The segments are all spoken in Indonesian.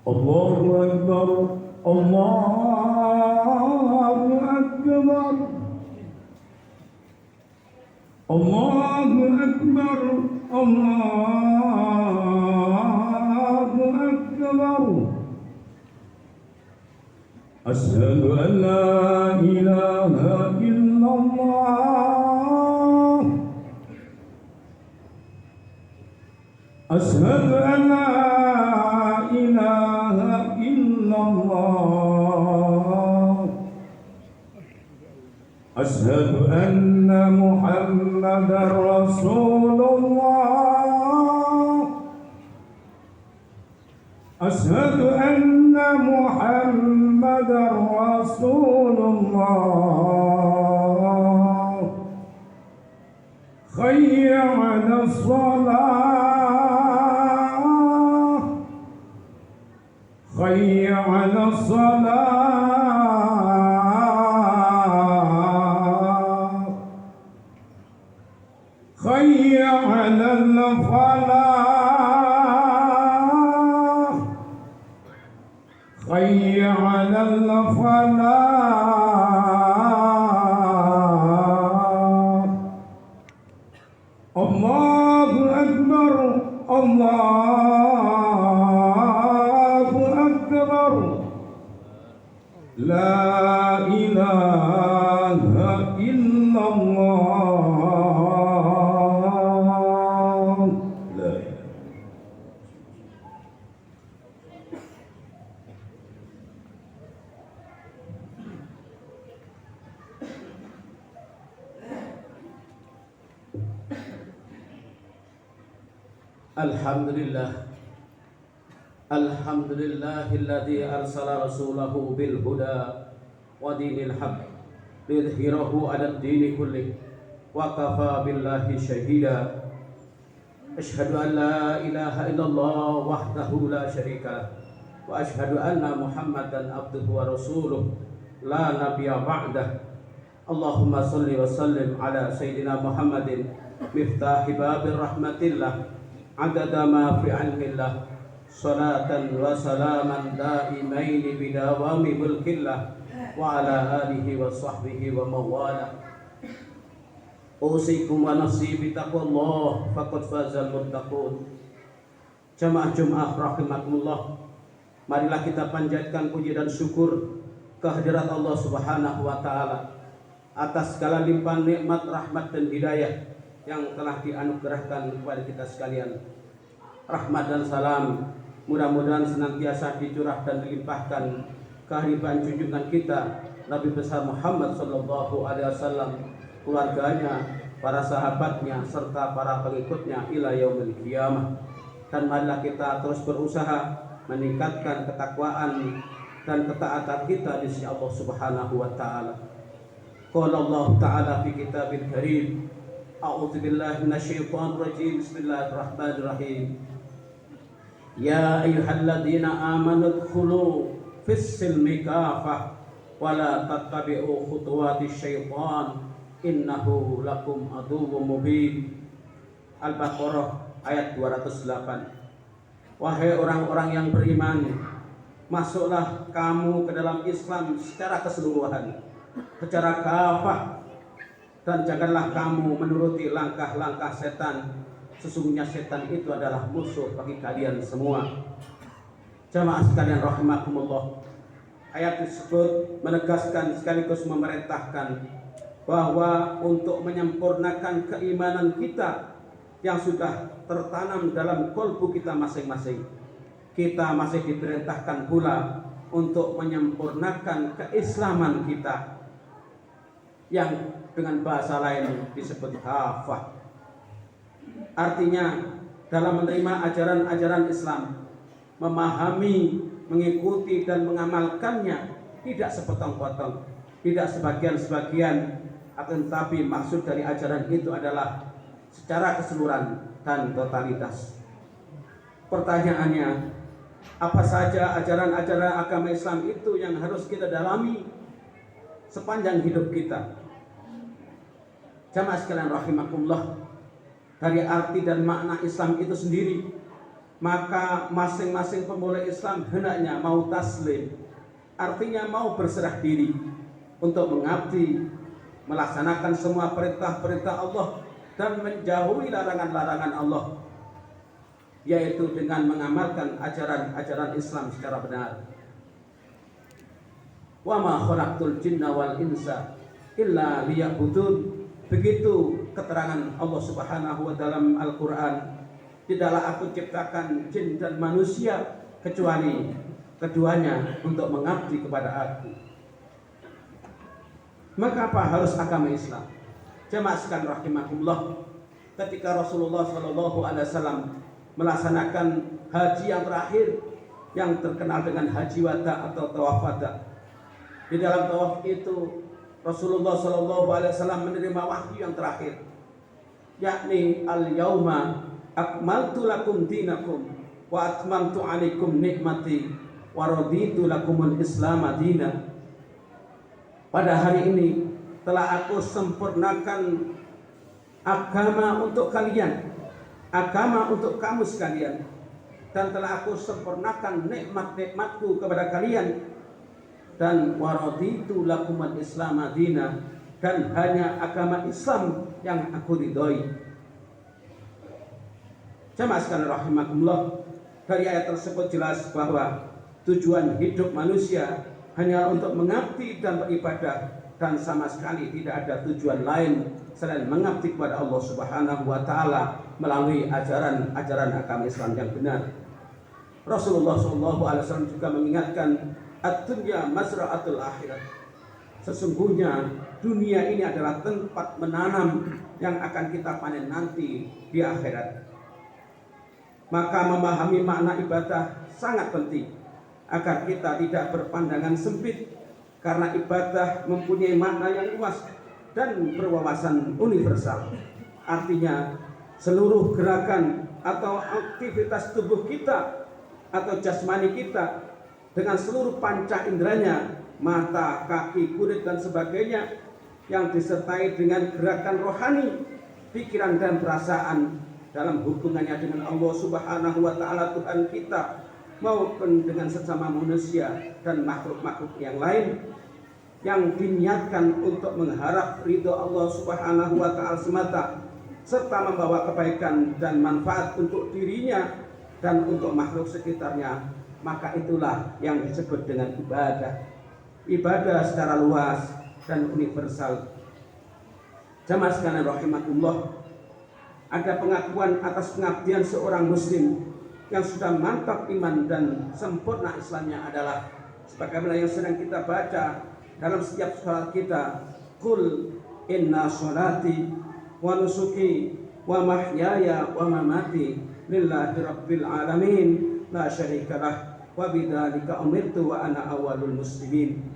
الله أكبر الله أكبر الله أكبر الله أكبر أشهد أن لا إله إلا الله أشهد أن لا إله إلا الله أشهد أن محمدا رسول الله أشهد أن محمدا رسول الله حي على الصلاة حي على الصلاة حي على الفلاح حي على الفلاح الله أكبر الله أكبر لا إله إلا الله لا Alhamdulillahilladzi arsala rasulahu bil huda wa dinil haqq liyudhhirahu 'alad dini kullih wa kafa billahi syahida. Asyhadu an la ilaha illallah wahdahu la syarika lah wa asyhadu anna Muhammadan abduhu wa rasuluh la nabiyya ba'dah. Allahumma shalli wa sallim ala sayyidina Muhammadin miftahi babir rahmatillah adada ma fi ilmillah salatan wa salaman daimaini bidawami mulkillah wa ala alihi wa sahbihi wa mawala. Usikum wa nafsi bitaqwallah faqad fazal muttaqun. Jamaah Jumat rahimakumullah, marilah kita panjatkan puji dan syukur kehadirat Allah Subhanahu wa taala atas segala limpahan nikmat, rahmat dan hidayah yang telah dianugerahkan kepada kita sekalian. Rahmat dan salam mudah-mudahan senantiasa dicurah dan dilimpahkan kehadiran junjungan kita Nabi besar Muhammad sallallahu alaihi wasallam, keluarganya, para sahabatnya serta para pengikutnya ila yaumil qiyamah. Dan marilah kita terus berusaha meningkatkan ketakwaan dan ketaatan kita di sisi Allah Subhanahu wa taala. Qala Allah taala fi kitabil karim, a'udzu billahi minasyaitonir rajim, bismillahirrahmanirrahim. Ya ayyuhalladzina amanu dkhulu fis silmi kafah wa la tattabi'u khutuwatis syaitan innahu lakum aduwwum mubin. Al-Baqarah ayat 208. Wahai orang-orang yang beriman, masuklah kamu ke dalam Islam secara keseluruhan, secara kafah, dan janganlah kamu menuruti langkah-langkah setan. Sesungguhnya setan itu adalah musuh bagi kalian semua. Jamaah sekalian rahimakumullah, ayat tersebut menegaskan sekaligus memerintahkan bahwa untuk menyempurnakan keimanan kita yang sudah tertanam dalam kolbu kita masing-masing, kita masih diperintahkan pula untuk menyempurnakan keislaman kita yang dengan bahasa lain disebut hafah. Artinya dalam menerima ajaran-ajaran Islam, memahami, mengikuti dan mengamalkannya tidak sepotong-potong, tidak sebagian-sebagian, akan tetapi maksud dari ajaran itu adalah secara keseluruhan dan totalitas. Pertanyaannya, apa saja ajaran-ajaran agama Islam itu yang harus kita dalami sepanjang hidup kita? Jamaah sekalian rahimakumullah, dari arti dan makna Islam itu sendiri maka masing-masing pemuda Islam hendaknya mau taslim, artinya mau berserah diri untuk mengabdi, melaksanakan semua perintah-perintah Allah dan menjauhi larangan-larangan Allah, yaitu dengan mengamalkan ajaran-ajaran Islam secara benar. Wa ma khalaqtul jinna wal insa illa liya'budun. Begitu keterangan Allah Subhanahu wa taala dalam Al-Qur'an, tidaklah aku ciptakan jin dan manusia kecuali keduanya untuk mengabdi kepada aku. Maka apa harus agama Islam? Jamaah sekalian rahimakumullah, ketika Rasulullah sallallahu alaihi wasallam melaksanakan haji yang terakhir yang terkenal dengan haji wada atau tawaf wada, di dalam tawaf itu Rasulullah sallallahu alaihi wasallam menerima wahyu yang terakhir, yakni al-yauma akmaltu lakum dinakum wa atmamtu alaikum nikmati wa raditu lakumul islam madina. Pada hari ini telah aku sempurnakan agama untuk kalian, agama untuk kamu sekalian, dan telah aku sempurnakan nikmat-nikmatku kepada kalian, dan waraditu lakumul islam madina, dan hanya agama Islam yang aku ridhoi. Jamaah sekalian rahimakumullah, dari ayat tersebut jelas bahwa tujuan hidup manusia hanya untuk mengabdi dan beribadah, dan sama sekali tidak ada tujuan lain selain mengabdi kepada Allah Subhanahu wa taala melalui ajaran-ajaran agama Islam yang benar. Rasulullah SAW juga mengingatkan, ad-dunya mazra'atul akhirat. Sesungguhnya dunia ini adalah tempat menanam yang akan kita panen nanti di akhirat. Maka memahami makna ibadah sangat penting agar kita tidak berpandangan sempit, karena ibadah mempunyai makna yang luas dan berwawasan universal. Artinya seluruh gerakan atau aktivitas tubuh kita atau jasmani kita dengan seluruh panca inderanya, mata, kaki, kulit dan sebagainya, yang disertai dengan gerakan rohani, pikiran dan perasaan dalam hubungannya dengan Allah Subhanahu wa taala Tuhan kita, maupun dengan sesama manusia dan makhluk-makhluk yang lain, yang diniatkan untuk mengharap ridho Allah Subhanahu wa taala semata, serta membawa kebaikan dan manfaat untuk dirinya dan untuk makhluk sekitarnya, maka itulah yang disebut dengan ibadah. Ibadah secara luas dan universal. Jamaah sekalian rahimakumullah, ada pengakuan atas pengabdian seorang muslim yang sudah mantap iman dan sempurna Islamnya adalah sebagaimana yang sedang kita baca dalam setiap salat kita, qul inna sholati wa nusuki wa mahyaya wa mamati lillahi rabbil alamin la syarikalah wa bidzalika umirtu wa ana awwalul muslimin.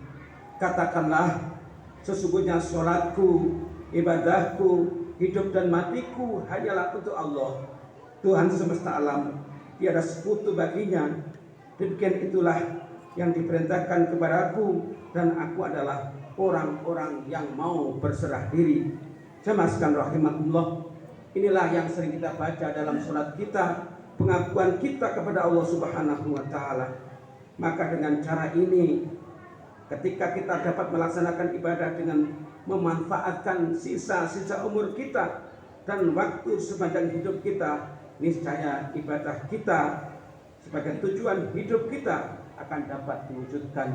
Katakanlah, sesungguhnya sholatku, ibadahku, hidup dan matiku hanyalah untuk Allah, Tuhan semesta alam, tiada sekutu baginya. Demikian itulah yang diperintahkan kepadaku, dan aku adalah orang-orang yang mau berserah diri. Jamaah sekalian rahimakumullah, inilah yang sering kita baca dalam sholat kita, pengakuan kita kepada Allah Subhanahu wa taala. Maka dengan cara ini, ketika kita dapat melaksanakan ibadah dengan memanfaatkan sisa-sisa umur kita dan waktu sepanjang hidup kita, niscaya ibadah kita sebagai tujuan hidup kita akan dapat diwujudkan.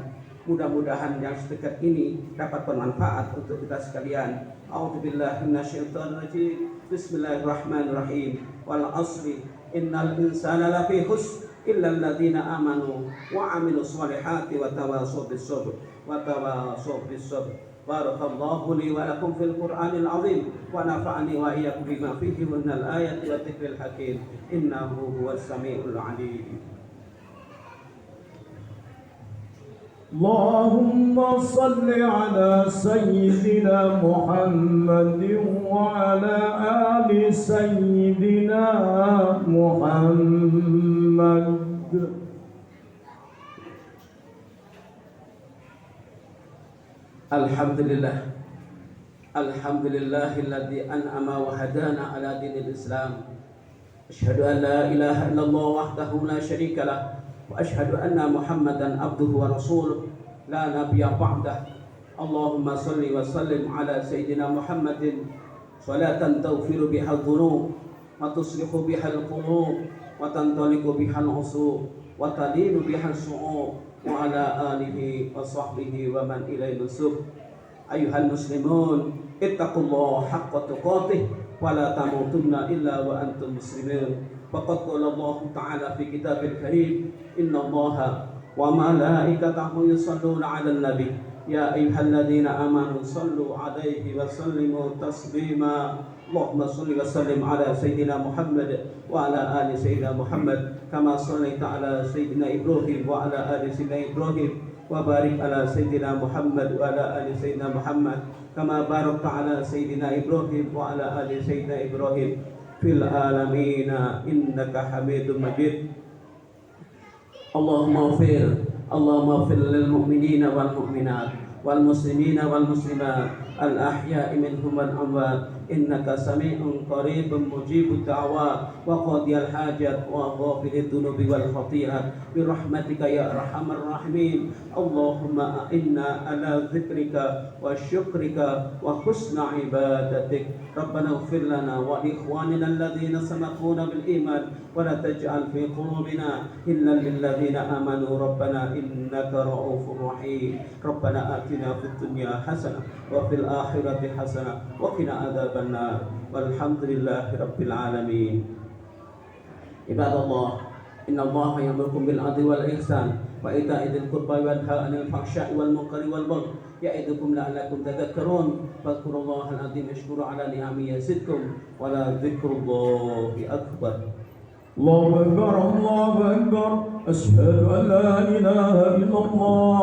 Mudah-mudahan yang sedekat ini dapat bermanfaat untuk kita sekalian. A'udzubillahi minasyaitonirrajim. Bismillahirrahmanirrahim. Wal 'ashri innal insana lafi khusr illa alladziina amanu wa 'amilus shalihati wa tawashaw bis sabr wa tawashaw bis sabr. Barakallahu li wa lakum fil Qur'anil 'azim wa nafa'ani wa iyyakum bima fihi minal ayati wa dzikril hakim. Innahu huwas samiul 'alim. اللهم صل على سيدنا محمد وعلى آل سيدنا محمد. Alhamdulillah, alhamdulillahilladzi an'ama wa hadana ala dinil Islam أشهد أن لا إله إلا الله وحده لا شريك له وأشهد أن محمدا عبده ورسوله لا نبي بعده اللهم صل وسلم على سيدنا محمد صلاة تغفر بها الذنوب وتصلح بها القلوب وتنطلق بها العصور وتلين بها الشعوب وعلى آله وصحبه ومن إليه نسب. أيها المسلمون اتقوا الله حق تقاته ولا تموتن إلا وأنتم مسلمون. فقد قال الله تعالى في كتاب الكريم إن الله وملائكته يصلون على النبي يا أيها الذين آمنوا صلوا عليه وسلموا تسليما. اللهم صل وسلم على سيدنا محمد وعلى آل سيدنا محمد كما صليت على سيدنا إبراهيم وعلى آل سيدنا إبراهيم وبارك على سيدنا محمد وعلى آل سيدنا محمد كما باركت على سيدنا إبراهيم وعلى آل سيدنا إبراهيم في العالمين إنك حميد مجيد. اللهم اغفر للمؤمنين والمؤمنات والمسلمين والمسلمات الأحياء منهم والأموات إنك سميع قريب مجيب الدعوات وقاضي الحاجات وغافر الذنوب والخطيئات برحمتك يا أرحم الراحمين. اللهم أعنا على ذكرك وشكرك وحسن عبادتك. ربنا اغفر لنا ولإخواننا الذين سبقونا بالإيمان ولا تجعل في قلوبنا إلا للذين آمنوا ربنا إنك رؤوف رحيم. ربنا آتنا في الدنيا حسنة وفي الآخرة حسنة وقنا عذاب النار والحمد لله رب العالمين. عباد الله إن الله يأمركم بالعدل والإحسان وإيتاء ذي القربى وينهى عن الفحشاء والمنكر والبغي يعظكم لعلكم تذكرون. فاذكروا الله العظيم اشكروا على نعمه يزدكم ولذكر الله أكبر. الله أكبر الله أكبر أشهد أن لا إله إلا الله.